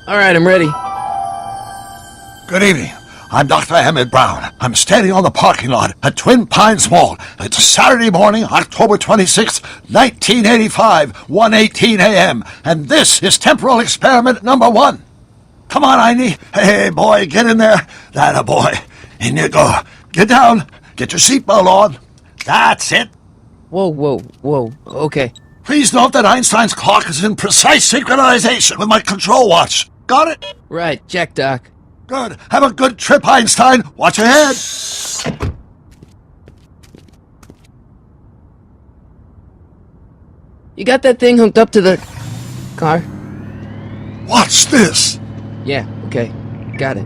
All right, I'm ready. Good evening. I'm Dr. Emmett Brown. I'm standing on the parking lot at Twin Pines Mall. It's Saturday morning, October 26, 1985, 1:18 a.m., and this is temporal experiment number 1. Come on, Einie. Hey, boy, get in there. That a boy. In you go. Get down. Get your seatbelt on. That's it. Whoa. Okay. Please note that Einstein's clock is in precise synchronization with my control watch. Got it? Right, check, Doc. Good. Have a good trip, Einstein. Watch your head. You got that thing hooked up to the car? Watch this. Yeah, okay. Got it.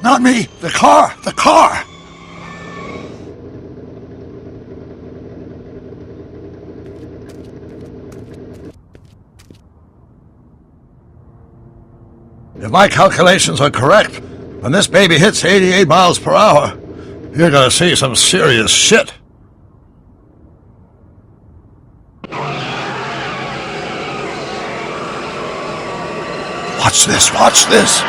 Not me. The car. The car. If my calculations are correct, when this baby hits 88 miles per hour, you're gonna see some serious shit. Watch this, watch this.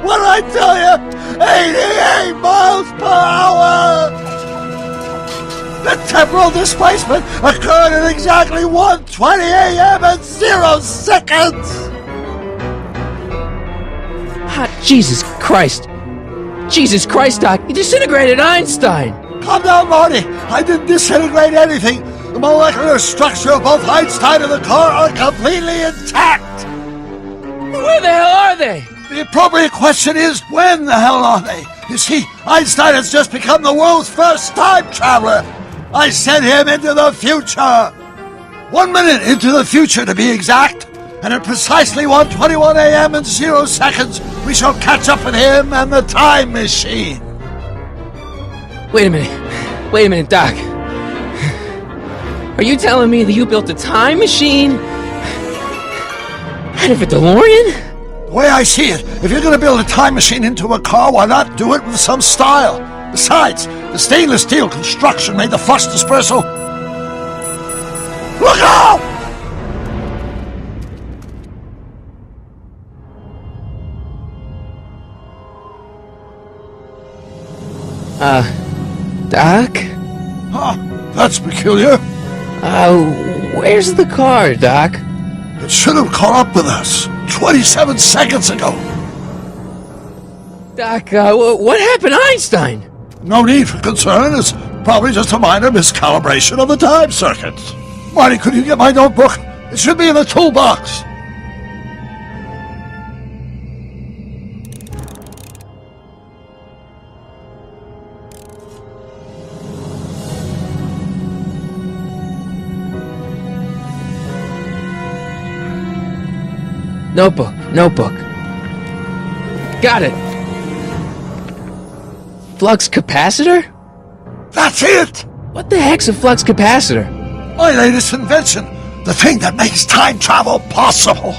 What did I tell you? 88 miles per hour! The temporal displacement occurred at exactly 1:20 a.m. and 0 seconds! Jesus Christ! Jesus Christ, Doc! You disintegrated Einstein! Calm down, Marty! I didn't disintegrate anything! The molecular structure of both Einstein and the car are completely intact! Where the hell are they? The appropriate question is, when the hell are they? You see, Einstein has just become the world's first time traveler! I sent him into the future! 1 minute into the future, to be exact. And at precisely 1:21 a.m. and 0 seconds, we shall catch up with him and the time machine. Wait a minute, Doc. Are you telling me that you built a time machine out of a DeLorean? The way I see it, if you're going to build a time machine into a car, why not do it with some style? Besides, the stainless steel construction made the flux dispersal. Look out! Doc? Huh, that's peculiar. Where's the car, Doc? It should have caught up with us 27 seconds ago. Doc, what happened to Einstein? No need for concern. It's probably just a minor miscalibration of the time circuits. Marty, could you get my notebook? It should be in the toolbox. Notebook. Got it. Flux capacitor? That's it! What the heck's a flux capacitor? My latest invention. The thing that makes time travel possible.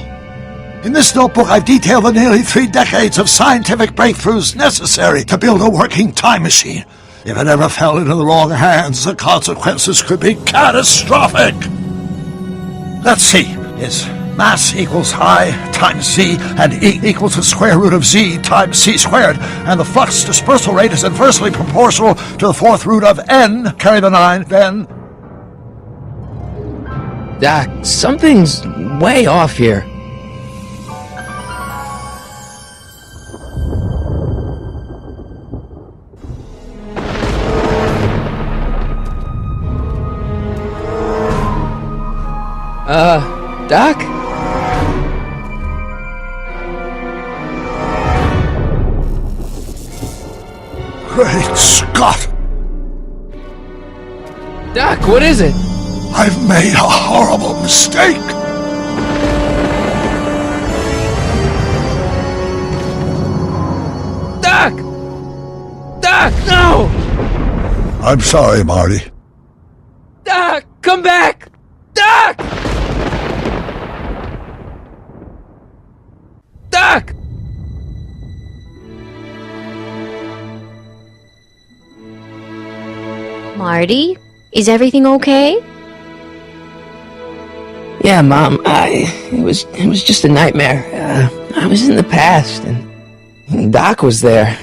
In this notebook, I've detailed the nearly 3 decades of scientific breakthroughs necessary to build a working time machine. If it ever fell into the wrong hands, the consequences could be catastrophic. Let's see. It's mass equals I times z, and E equals the square root of z times c squared, and the flux dispersal rate is inversely proportional to the 4th root of n, carry the 9, then... Doc, something's way off here. Doc? Great Scott! Doc, what is it? I've made a horrible mistake! Doc! Doc, no! I'm sorry, Marty. Doc, come back! Doc! Doc! Marty, is everything okay? Yeah, Mom, it was just a nightmare. I was in the past, and Doc was there.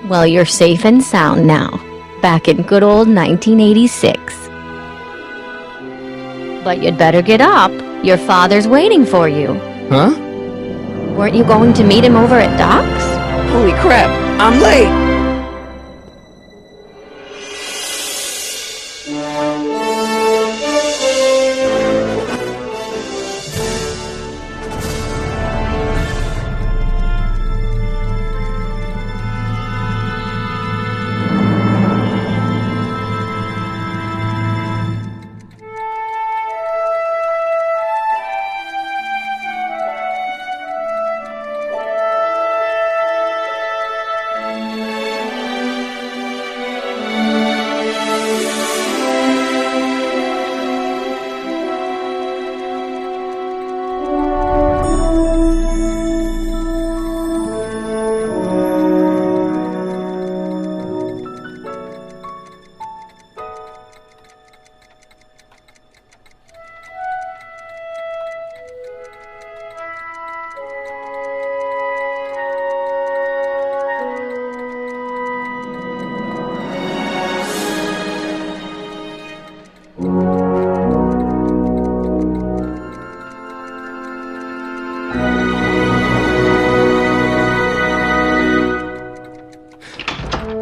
Well, you're safe and sound now, back in good old 1986. But you'd better get up. Your father's waiting for you. Huh? Weren't you going to meet him over at Doc's? Holy crap, I'm late!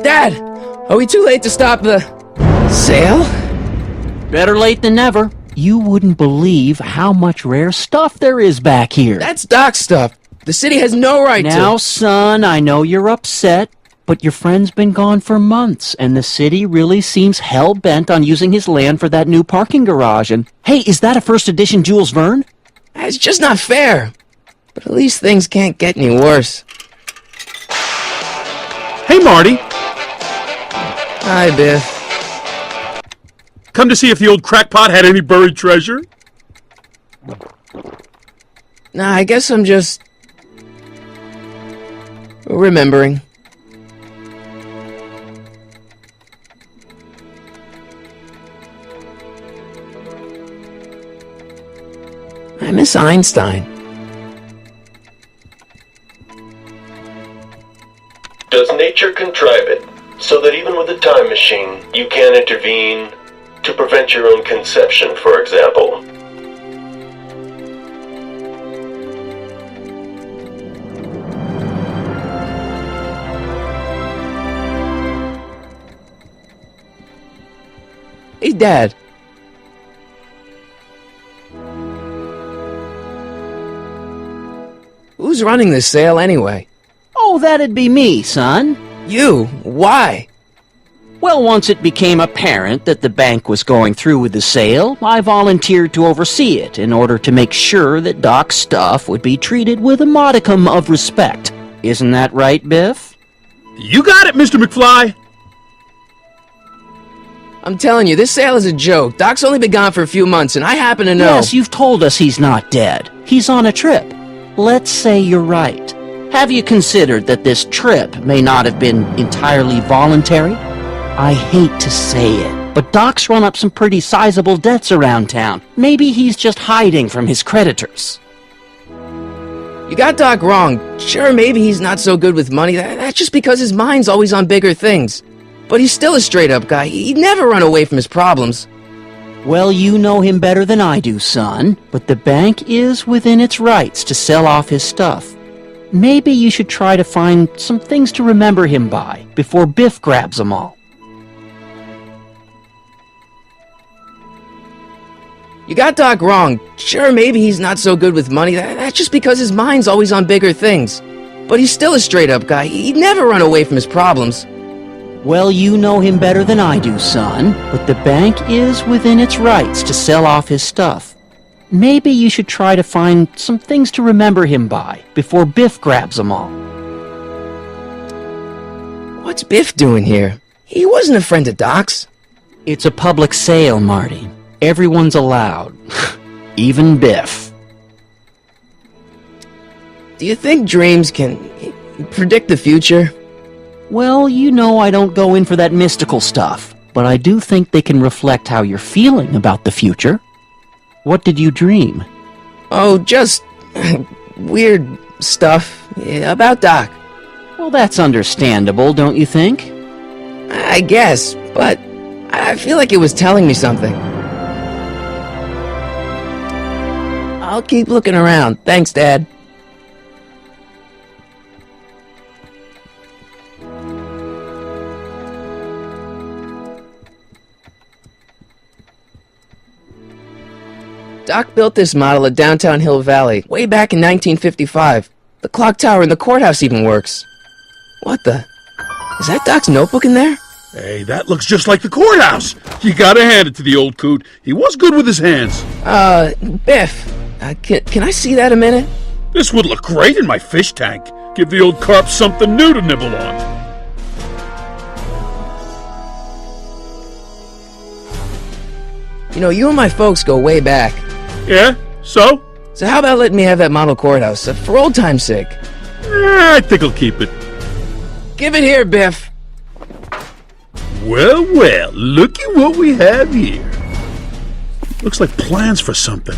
Dad! Are we too late to stop the sale? Better late than never. You wouldn't believe how much rare stuff there is back here. That's Doc's stuff. The city has no right to... Now, son, I know you're upset, but your friend's been gone for months, and the city really seems hell-bent on using his land for that new parking garage. And, hey, is that a first edition Jules Verne? It's just not fair. But at least things can't get any worse. Hey, Marty. Hi, Biff. Come to see if the old crackpot had any buried treasure? Nah, I guess I'm just... remembering. I miss Einstein. Does nature contrive it so that even with a time machine, you can intervene to prevent your own conception, for example? Hey, Dad. Who's running this sale anyway? Oh, that'd be me, son. You? Why? Well, once it became apparent that the bank was going through with the sale, I volunteered to oversee it in order to make sure that Doc's stuff would be treated with a modicum of respect. Isn't that right, Biff? You got it, Mr. McFly. I'm telling you, this sale is a joke. Doc's only been gone for a few months, and I happen to know... Yes, you've told us he's not dead. He's on a trip. Let's say you're right. Have you considered that this trip may not have been entirely voluntary? I hate to say it, but Doc's run up some pretty sizable debts around town. Maybe he's just hiding from his creditors. You got Doc wrong. Sure, maybe he's not so good with money. That's just because his mind's always on bigger things. But he's still a straight-up guy. He'd never run away from his problems. Well, you know him better than I do, son. But the bank is within its rights to sell off his stuff. Maybe you should try to find some things to remember him by before Biff grabs them all. You got Doc wrong. Sure, maybe he's not so good with money. That's just because his mind's always on bigger things. But he's still a straight-up guy. He'd never run away from his problems. Well, you know him better than I do, son, but the bank is within its rights to sell off his stuff. Maybe you should try to find some things to remember him by before Biff grabs them all. What's Biff doing here? He wasn't a friend of Doc's. It's a public sale, Marty. Everyone's allowed. Even Biff. Do you think dreams can predict the future? Well, you know I don't go in for that mystical stuff, but I do think they can reflect how you're feeling about the future. What did you dream? Oh, just weird stuff about Doc. Well, that's understandable, don't you think? I guess, but I feel like it was telling me something. I'll keep looking around. Thanks, Dad. Doc built this model at downtown Hill Valley way back in 1955. The clock tower in the courthouse even works. What the? Is that Doc's notebook in there? Hey, that looks just like the courthouse. You gotta hand it to the old coot. He was good with his hands. Biff, can I see that a minute? This would look great in my fish tank. Give the old carp something new to nibble on. You know, you and my folks go way back. Yeah? So? So how about letting me have that model courthouse, for old time's sake? I think I'll keep it. Give it here, Biff. Well, well, looky what we have here. Looks like plans for something.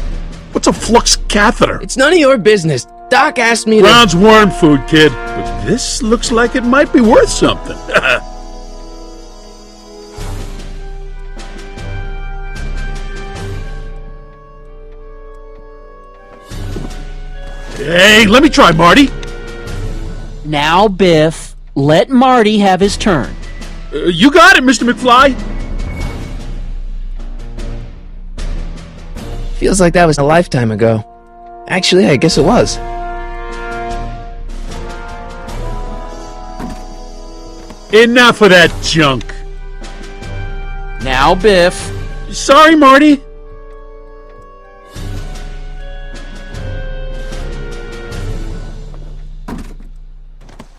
What's a flux catheter? It's none of your business. Doc asked me to... Brown's worm food, kid. But this looks like it might be worth something. Hey, let me try, Marty. Now, Biff, let Marty have his turn. You got it, Mr. McFly. Feels like that was a lifetime ago. Actually, I guess it was. Enough of that junk. Now, Biff. Sorry, Marty.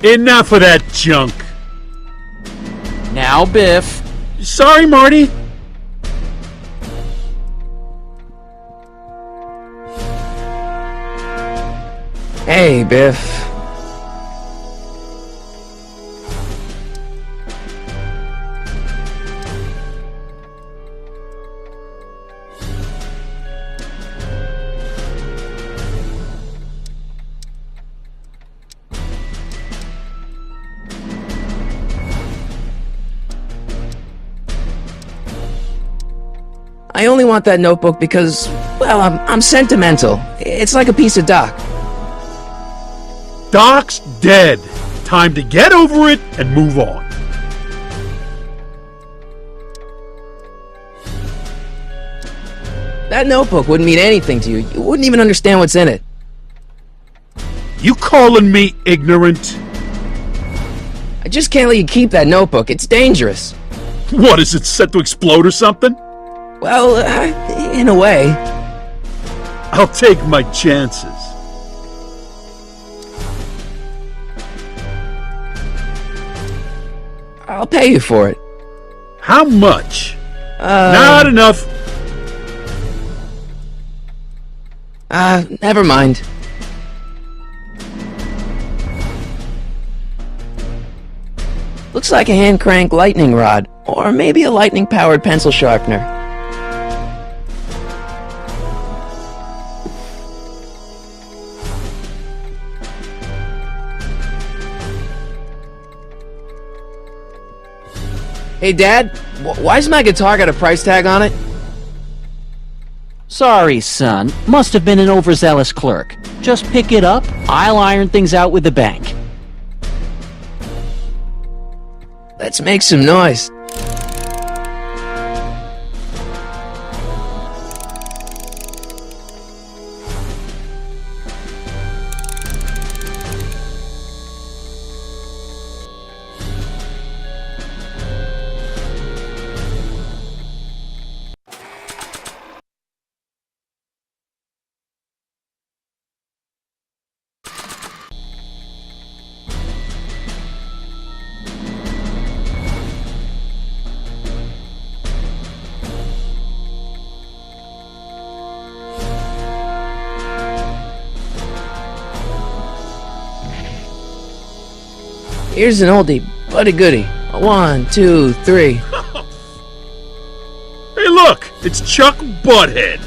Enough of that junk. Now, Biff. Sorry, Marty. Hey, Biff. I only want that notebook because, well, I'm sentimental. It's like a piece of Doc. Doc's dead. Time to get over it and move on. That notebook wouldn't mean anything to you. You wouldn't even understand what's in it. You calling me ignorant? I just can't let you keep that notebook. It's dangerous. What, is it set to explode or something? Well, in a way. I'll take my chances. I'll pay you for it. How much? Not enough. Never mind. Looks like a hand-crank lightning rod, or maybe a lightning-powered pencil sharpener. Hey, Dad, why's my guitar got a price tag on it? Sorry, son. Must have been an overzealous clerk. Just pick it up. I'll iron things out with the bank. Let's make some noise. Here's an oldie, but a goodie. 1, 2, 3. Hey, look! It's Chuck Butthead.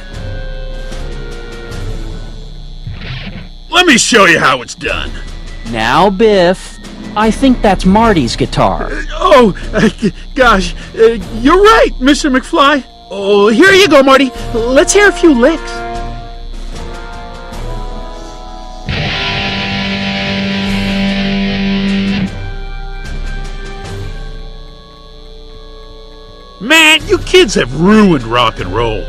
Let me show you how it's done. Now, Biff, I think that's Marty's guitar. Gosh, you're right, Mr. McFly. Oh, here you go, Marty. Let's hear a few licks. Man, you kids have ruined rock and roll.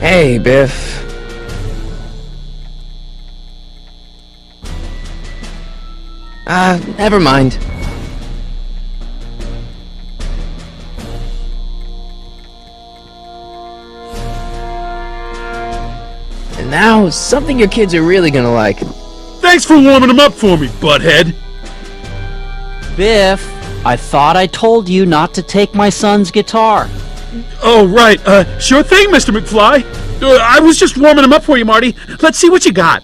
Hey, Biff. Never mind. And now, something your kids are really gonna like. Thanks for warming them up for me, butthead. Biff, I thought I told you not to take my son's guitar. Oh, right. Sure thing, Mr. McFly. I was just warming them up for you, Marty. Let's see what you got.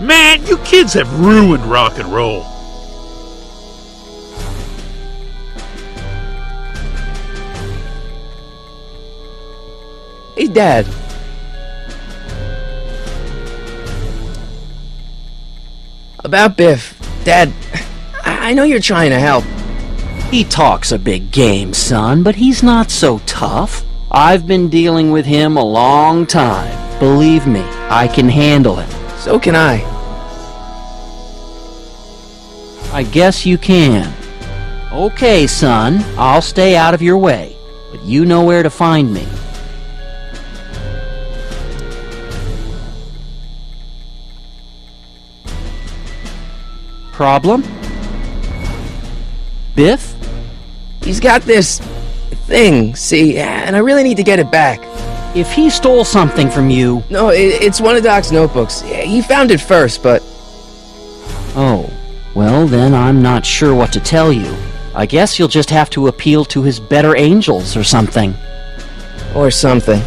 Man, you kids have ruined rock and roll. Hey, Dad. About Biff. Dad, I know you're trying to help. He talks a big game, son, but he's not so tough. I've been dealing with him a long time. Believe me, I can handle him. So can I. I guess you can. Okay, son, I'll stay out of your way, but you know where to find me. Problem? Biff? He's got this thing, see, and I really need to get it back. If he stole something from you... No, it's one of Doc's notebooks. He found it first, but... Oh, well then I'm not sure what to tell you. I guess you'll just have to appeal to his better angels or something. Or something.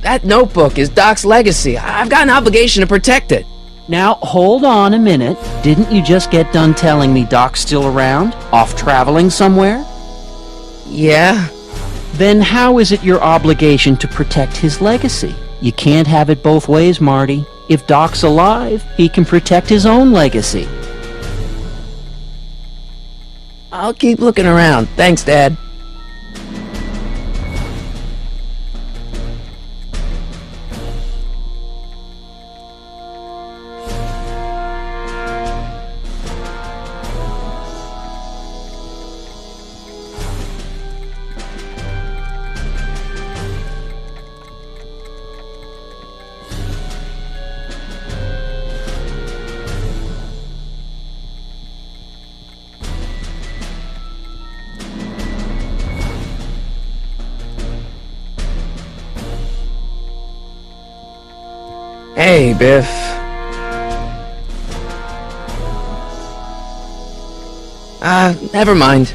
That notebook is Doc's legacy. I've got an obligation to protect it. Now, hold on a minute. Didn't you just get done telling me Doc's still around? Off traveling somewhere? Yeah? Then how is it your obligation to protect his legacy? You can't have it both ways, Marty. If Doc's alive, he can protect his own legacy. I'll keep looking around. Thanks, Dad. Hey, Biff. Never mind.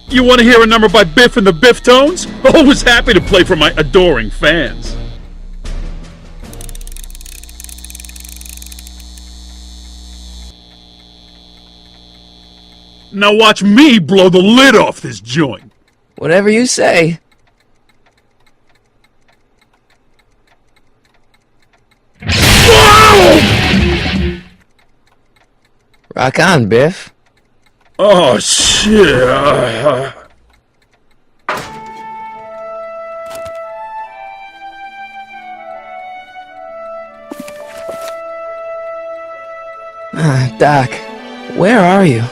You want to hear a number by Biff and the Biff Tones? Always happy to play for my adoring fans. Now watch me blow the lid off this joint. Whatever you say. Whoa! Rock on, Biff. Oh, shit. Doc, where are you?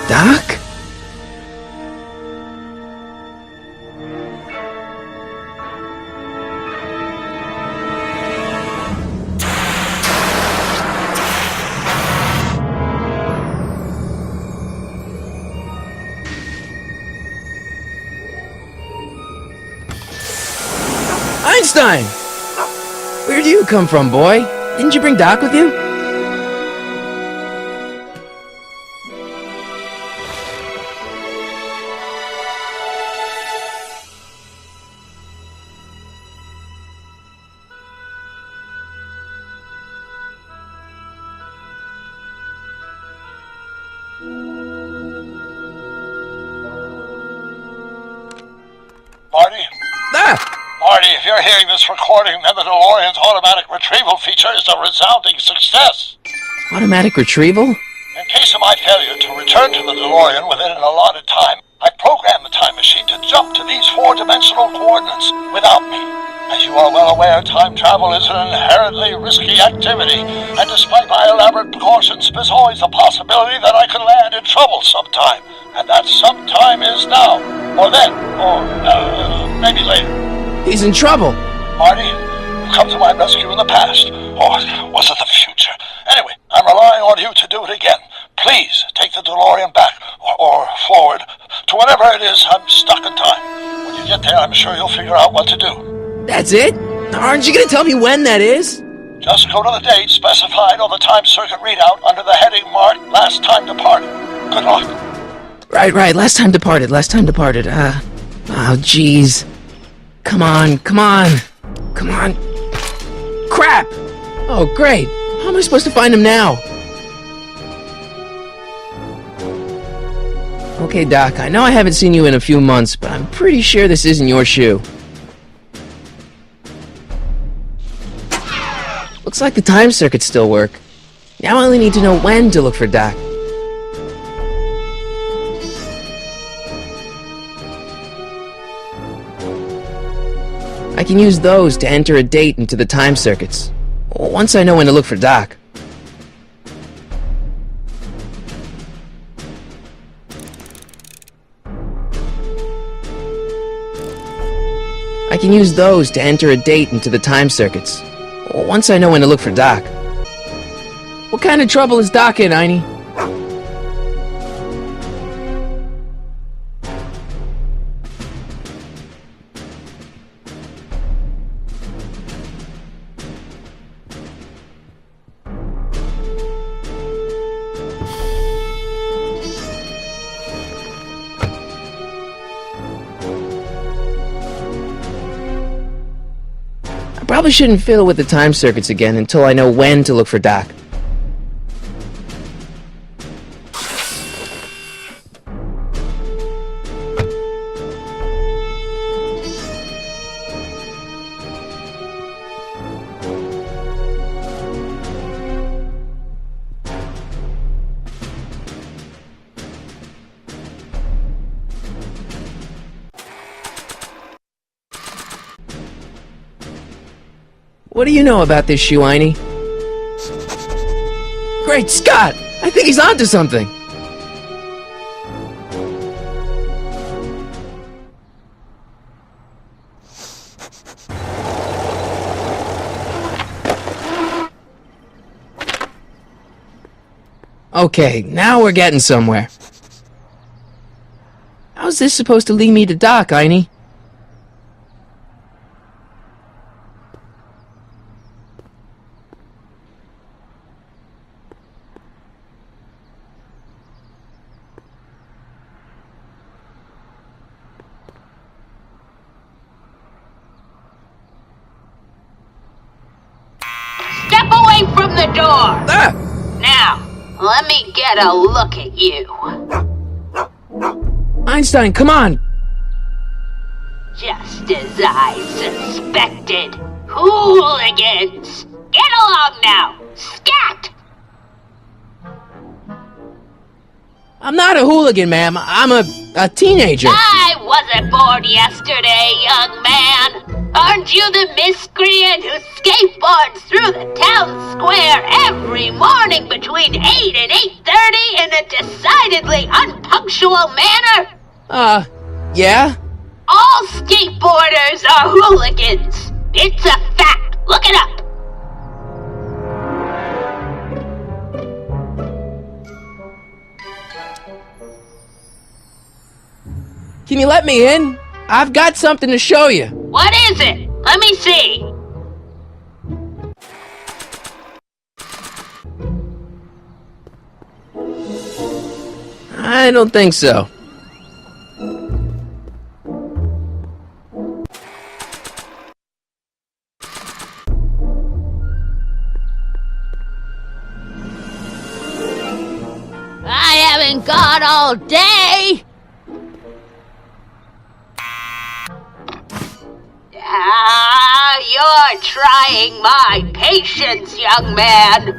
Doc? Einstein! Where do you come from, boy? Didn't you bring Doc with you? Marty? Ah! Marty, if you're hearing this recording, then the DeLorean's automatic retrieval feature is a resounding success. Automatic retrieval? In case of my failure to return to the DeLorean within an allotted time, I programmed the time machine to jump to these four-dimensional coordinates without me. As you are well aware, time travel is an inherently risky activity, and despite my elaborate precautions, there's always a possibility that I could land in trouble sometime, and that sometime is now, or then, or maybe later. He's in trouble. Marty, you've come to my rescue in the past, or was it the future? Anyway, I'm relying on you to do it again. Please take the DeLorean back, or forward, to whenever it is I'm stuck in time. When you get there, I'm sure you'll figure out what to do. That's it? Aren't you gonna tell me when that is? Just go to the date specified on the time circuit readout under the heading marked Last Time Departed. Good luck. Right. Last time departed. Oh, jeez. Come on. Crap! Oh, great. How am I supposed to find him now? Okay, Doc, I know I haven't seen you in a few months, but I'm pretty sure this isn't your shoe. Looks like the time circuits still work. Now I only need to know when to look for Doc. I can use those to enter a date into the time circuits. Once I know when to look for Doc. I can use those to enter a date into the time circuits. Once I know when to look for Doc. What kind of trouble is Doc in, Einie? I probably shouldn't fiddle with the time circuits again until I know when to look for Doc. What do you know about this shoe, Einie? Great Scott! I think he's onto something! Okay, now we're getting somewhere. How's this supposed to lead me to Doc, Einie? Step away from the door! Ah! Now, Let me get a look at you. Einstein, come on! Just as I suspected. Hooligans! Get along now! Scat! I'm not a hooligan, ma'am. I'm a teenager. I wasn't born yesterday, young man. Aren't you the miscreant who skateboards through the town square every morning between 8 and 8:30 in a decidedly unpunctual manner? Yeah? All skateboarders are hooligans. It's a fact. Look it up. Can you let me in? I've got something to show you. What is it? Let me see. I don't think so. I haven't got all day. You're trying my patience, young man.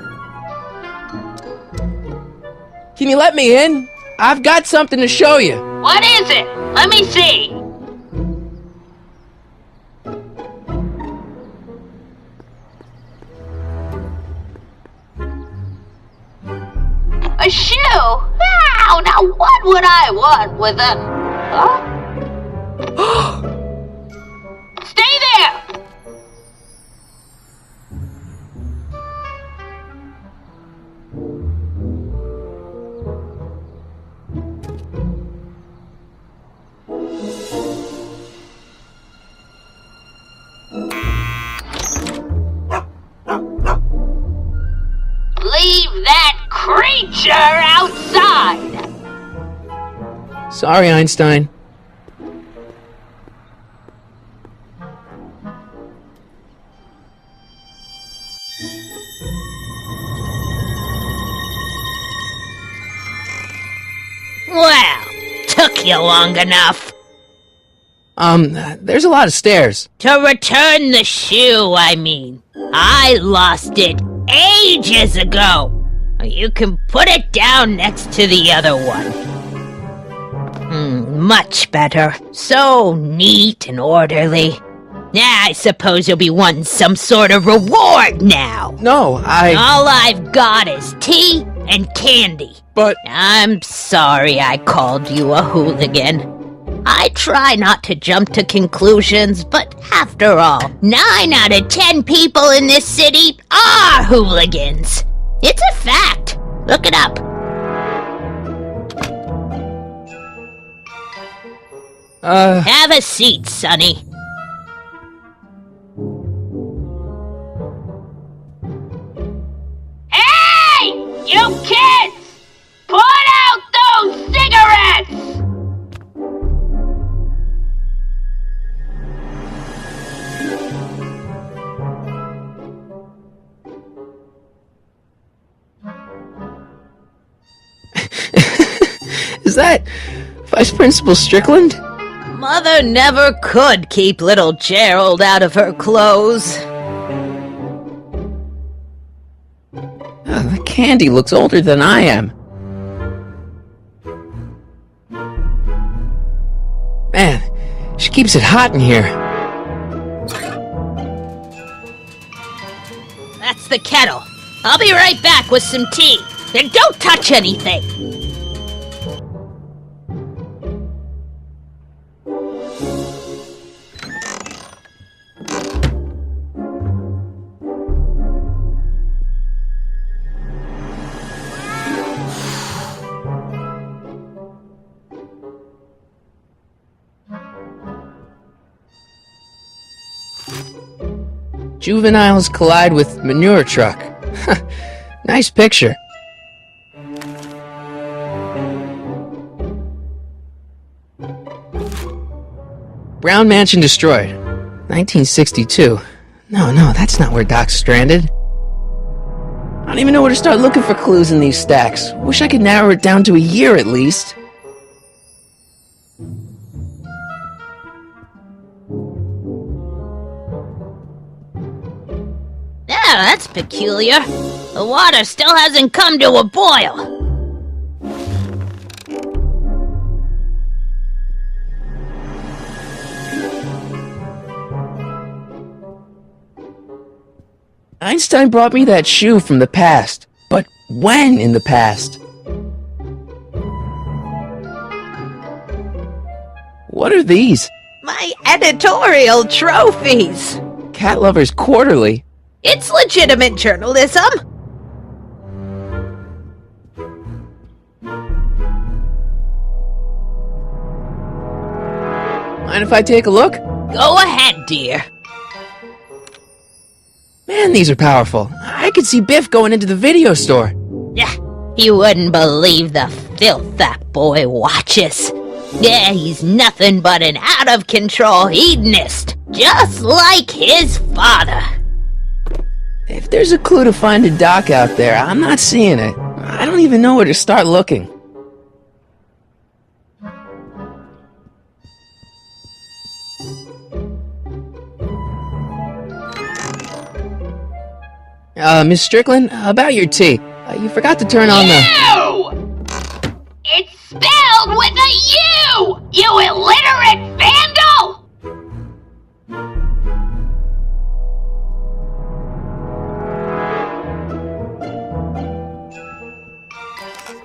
Can you let me in? I've got something to show you. What is it? Let me see. A shoe? Wow, now what would I want with a... Huh? Stay there! Leave that creature outside! Sorry, Einstein. Well, took you long enough. There's a lot of stairs. To return the shoe, I mean. I lost it ages ago. You can put it down next to the other one. Much better. So neat and orderly. I suppose you'll be wanting some sort of reward now. No, All I've got is tea and candy. But... I'm sorry I called you a hooligan. I try not to jump to conclusions, but after all, 9 out of 10 people in this city are hooligans. It's a fact. Look it up. Have a seat, Sonny. Hey! You kids! Put out those cigarettes! Is that Vice Principal Strickland? Mother never could keep little Gerald out of her clothes. The candy looks older than I am. Man, she keeps it hot in here. That's the kettle. I'll be right back with some tea. And don't touch anything. Juveniles collide with manure truck. Nice picture. Brown Mansion destroyed. 1962. No, that's not where Doc's stranded. don't even know where to start looking for clues in these stacks. Wish I could narrow it down to a year at least. Yeah, that's peculiar. The water still hasn't come to a boil. Einstein brought me that shoe from the past. But when in the past? What are these? My editorial trophies. Cat Lovers Quarterly. It's legitimate journalism. Mind if I take a look? Go ahead, dear. Man, these are powerful. I could see Biff going into the video store. Yeah, you wouldn't believe the filth that boy watches. Yeah, he's nothing but an out-of-control hedonist, just like his father. If there's a clue to find a doc out there, I'm not seeing it. I don't even know where to start looking. Miss Strickland, about your tea. You forgot to turn on the... U! It's spelled with a U! You illiterate vandal!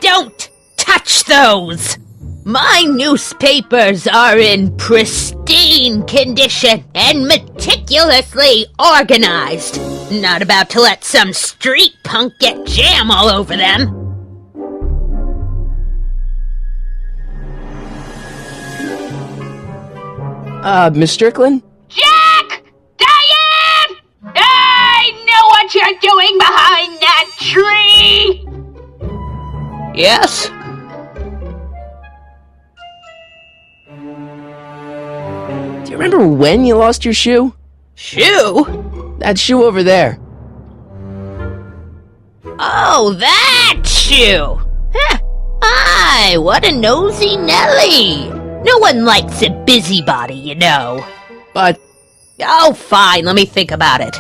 Don't touch those! My newspapers are in pristine condition and meticulously organized. Not about to let some street punk get jam all over them. Miss Strickland? Jack! Diane! I know what you're doing behind that tree! Yes? Do you remember when you lost your shoe? Shoe? That shoe over there. Oh, that shoe! Huh. Aye, what a nosy Nelly! No one likes a busybody, you know. But... Oh, fine, let me think about it.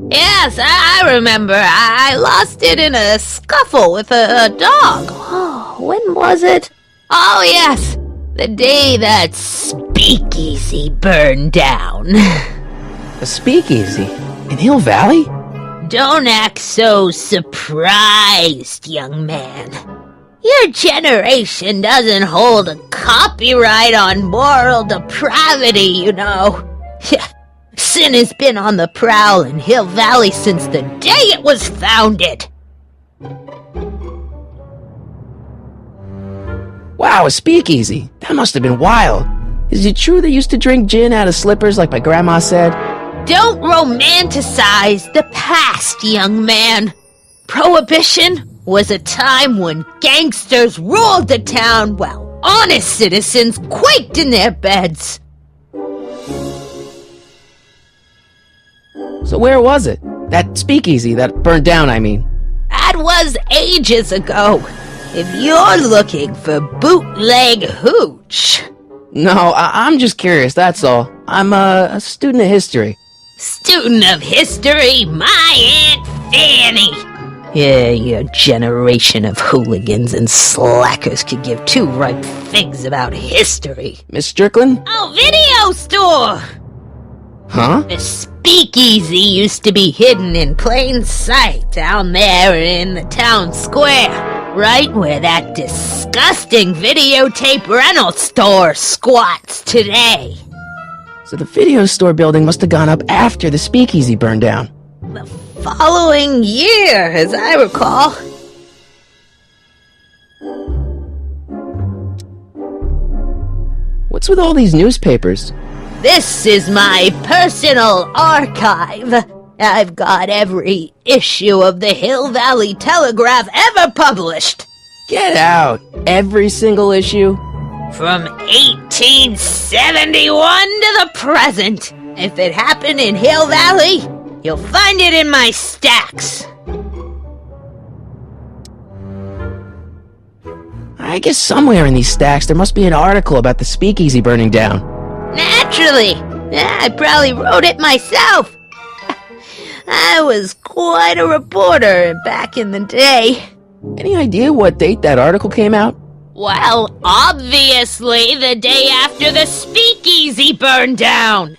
Yes, I remember. I lost it in a scuffle with a dog. Oh, when was it? Oh, yes, the day that speakeasy burned down. a speakeasy? In Hill Valley? Don't act so surprised, young man. Your generation doesn't hold a copyright on moral depravity, you know. Sin has been on the prowl in Hill Valley since the day it was founded. Wow, a speakeasy. That must have been wild. Is it true they used to drink gin out of slippers like my grandma said? Don't romanticize the past, young man. Prohibition was a time when gangsters ruled the town while honest citizens quaked in their beds. So where was it? That speakeasy that burned down, I mean. That was ages ago. If you're looking for bootleg hooch. No, I'm just curious, that's all. I'm a student of history. Student of history, my Aunt Fanny. Yeah, your generation of hooligans and slackers could give two ripe figs about history. Miss Strickland? Oh, video store! Huh? The speakeasy used to be hidden in plain sight down there in the town square, right where that disgusting videotape rental store squats today. So the video store building must have gone up after the speakeasy burned down. The following year, as I recall. What's with all these newspapers? This is my personal archive. I've got every issue of the Hill Valley Telegraph ever published. Get out! Every single issue? From 1871 to the present. If it happened in Hill Valley, You'll find it in my stacks. I guess somewhere in these stacks there must be an article about the speakeasy burning down. Naturally. I probably wrote it myself. I was quite a reporter back in the day. Any idea what date that article came out? Well, obviously the day after the speakeasy burned down.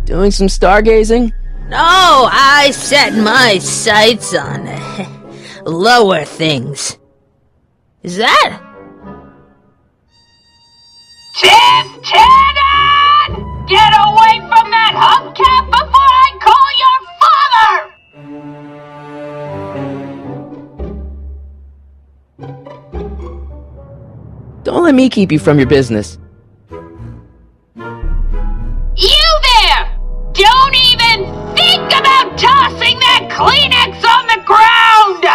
Doing some stargazing? No, I set my sights on lower things. Is that? Tim-Tannen! Get away from that hubcap before I call your father! Don't let me keep you from your business. You there! Don't even think about tossing that Kleenex on the ground!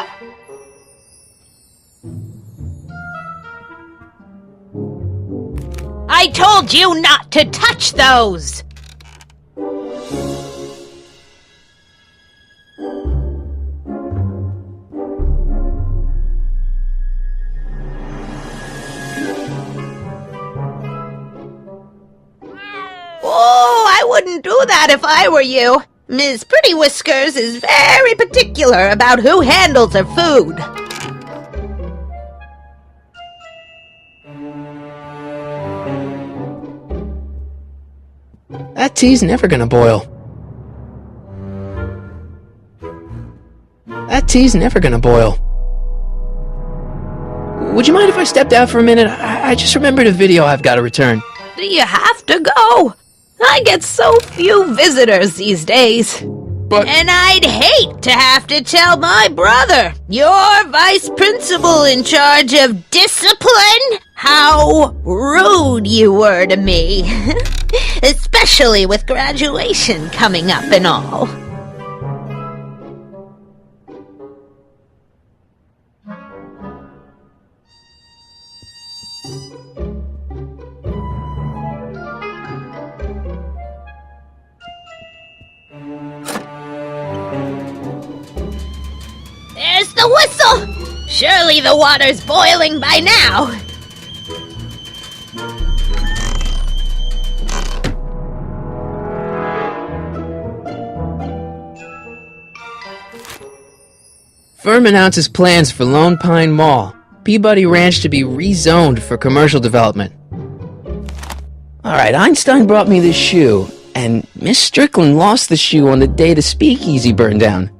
I told you not to touch those! Oh, I wouldn't do that if I were you. Ms. Pretty Whiskers is very particular about who handles her food. That tea's never gonna boil. That tea's never gonna boil. Would you mind if I stepped out for a minute? I just remembered a video I've got to return. Do you have to go? I get so few visitors these days. But... And I'd hate to have to tell my brother, your vice principal in charge of discipline, how rude you were to me. Especially with graduation coming up and all. There's the whistle! Surely the water's boiling by now. Firm announces plans for Lone Pine Mall. Peabody Ranch to be rezoned for commercial development. Alright, Einstein brought me this shoe, and Miss Strickland lost the shoe on the day the speakeasy burned down.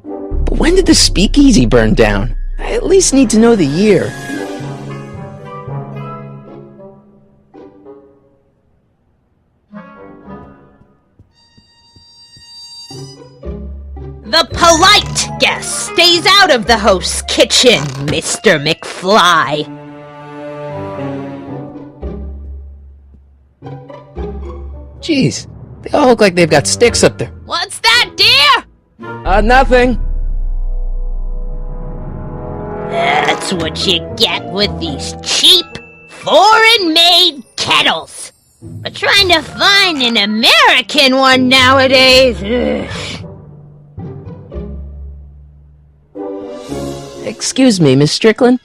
But when did the speakeasy burn down? I at least need to know the year. The polite guest stays out of the host's kitchen, Mr. McFly. Jeez, they all look like they've got sticks up there. What's that, dear? Nothing. That's what you get with these cheap, foreign-made kettles. But trying to find an American one nowadays... ugh. Excuse me, Miss Strickland?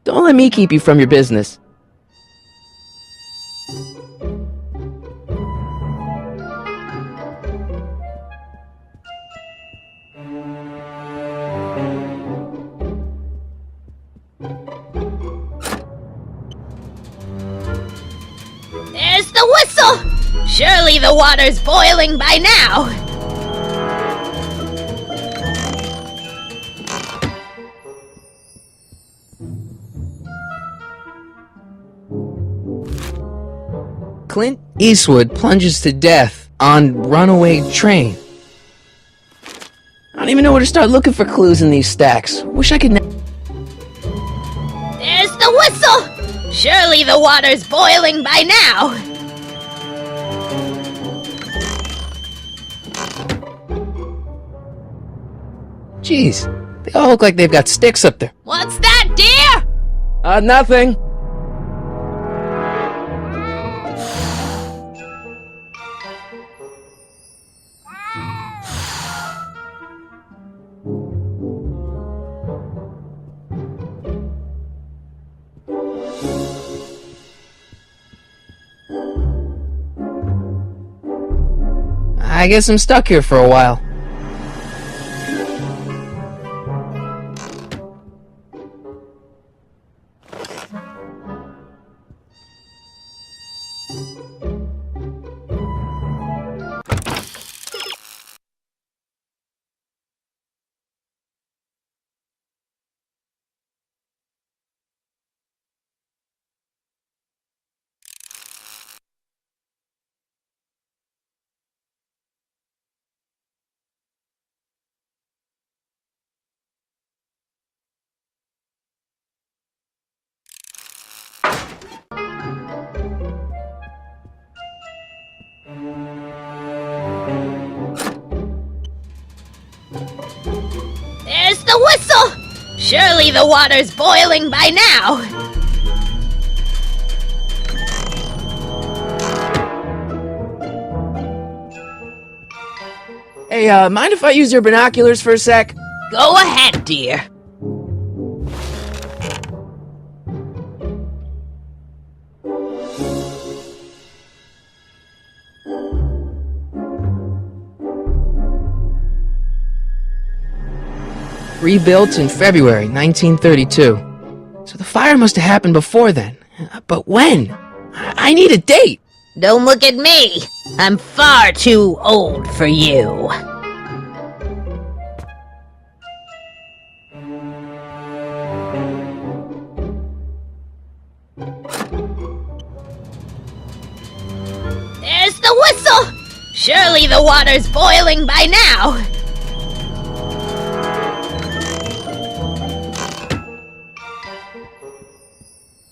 Don't let me keep you from your business. There's the whistle! Surely the water's boiling by now. Clint Eastwood plunges to death on runaway train. I don't even know where to start looking for clues in these stacks. Wish I could... There's the whistle! Surely the water's boiling by now. Jeez, they all look like they've got sticks up there. What's that, dear? Nothing. I guess I'm stuck here for a while. There's the whistle! Surely the water's boiling by now! Hey, mind if I use your binoculars for a sec? Go ahead, dear. Rebuilt in February 1932. So the fire must have happened before then. But when? I need a date! Don't look at me! I'm far too old for you. There's the whistle! Surely the water's boiling by now!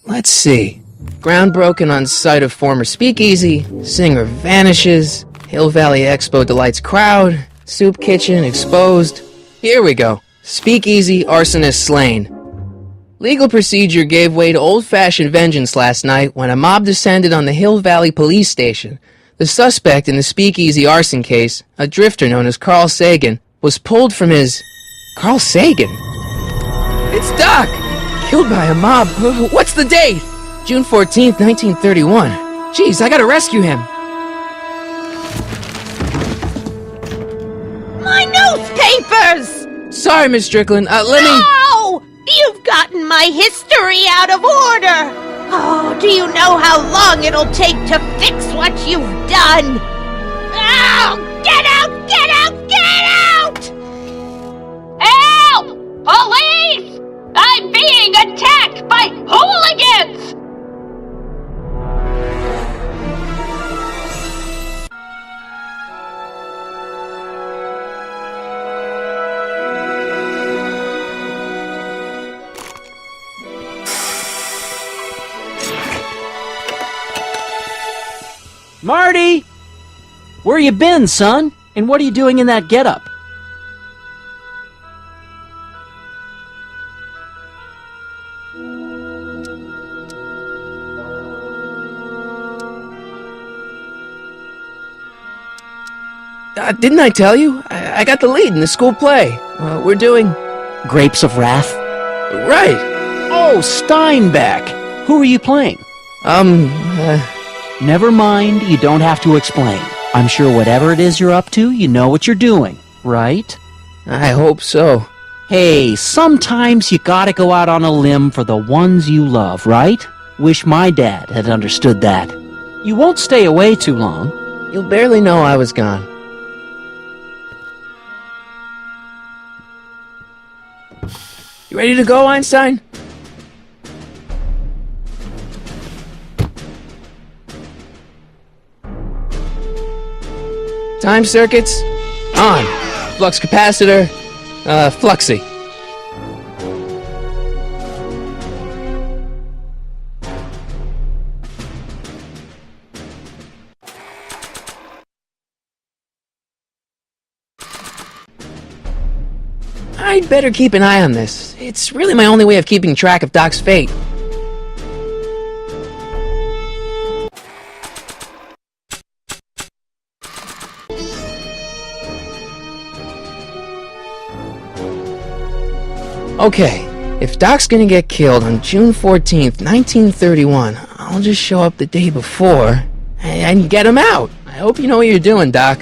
Let's see. Ground broken on site of former speakeasy, singer vanishes, Hill Valley Expo delights crowd, soup kitchen exposed. Here we go. Speakeasy arsonist slain. Legal procedure gave way to old-fashioned vengeance last night when a mob descended on the Hill Valley police station. The suspect in the speakeasy arson case, a drifter known as Carl Sagan, was pulled from his... Carl Sagan? It's Doc! Killed by a mob. What's the date? June 14th, 1931. Jeez, I gotta rescue him. My newspapers! Sorry, Miss Strickland. Let me... No! You've gotten my history out of order! Oh, do you know how long it'll take to fix what you've done? Oh, get out! Get out! Get out! Help! Police! I'm being attacked by hooligans! Marty! Where you been, son? And what are you doing in that getup? Didn't I tell you? I got the lead in the school play. We're doing... Grapes of Wrath? Right. Oh, Steinbeck! Who are you playing? Never mind, you don't have to explain. I'm sure whatever it is you're up to, you know what you're doing, right? I hope so. Hey, sometimes you gotta go out on a limb for the ones you love, right? Wish my dad had understood that. You won't stay away too long. You'll barely know I was gone. You ready to go, Einstein? Time circuits on. Flux capacitor, fluxy. I'd better keep an eye on this. It's really my only way of keeping track of Doc's fate. Okay, if Doc's gonna get killed on June 14th, 1931, I'll just show up the day before and get him out. I hope you know what you're doing, Doc.